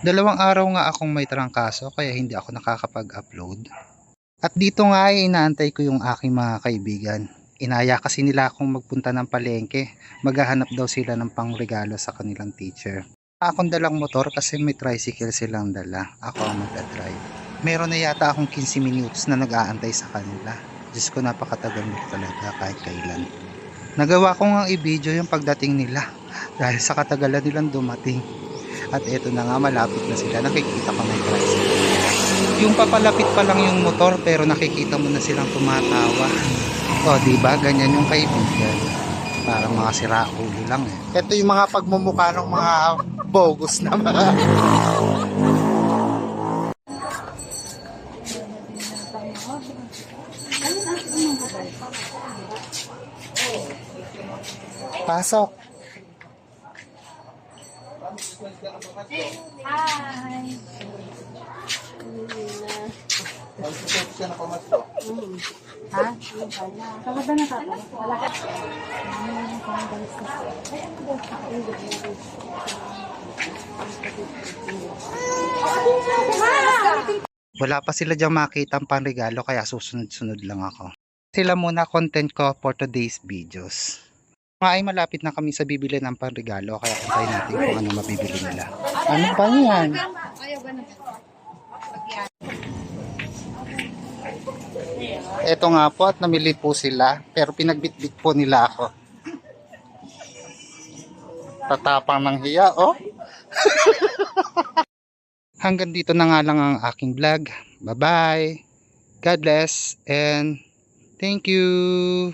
Dalawang araw nga akong may trangkaso kaya hindi ako nakakapag-upload. At dito nga ay inaantay ko yung aking mga kaibigan. Inaya kasi nila akong magpunta ng palengke. Maghahanap daw sila ng pangregalo sa kanilang teacher. Akong dalang motor kasi may tricycle silang dala. Ako ang magdadrive. Meron na yata akong 15 minutes na nag-aantay sa kanila. Diyos ko, napakatagal nito talaga kahit kailan. Nagawa ko nga i-video yung pagdating nila dahil sa katagalan nilang dumating. At eto na nga, malapit na sila. Nakikita ko may tricycle. Yung papalapit pa lang yung motor pero nakikita mo na silang tumatawa. O, diba? Ganyan yung kaibigan. Parang mga siraulo lang eh. Ito yung mga pagmumukha ng mga bogus na mga... Pasok. Hi! Ha? Kapag na ka? Wala ka. Wala pa sila dyan makita ang panregalo kaya susunod-sunod lang ako. Sila muna content ko for today's videos. Mga ay malapit na kami sa bibili ng panregalo kaya antayin natin kung ano mabibili nila. Ano ba yan? Eto nga po at namili po sila pero pinagbitbit po nila ako. Tatapang ng hiya, oh. Hanggang dito na nga lang ang aking vlog. Bye-bye. God bless and thank you.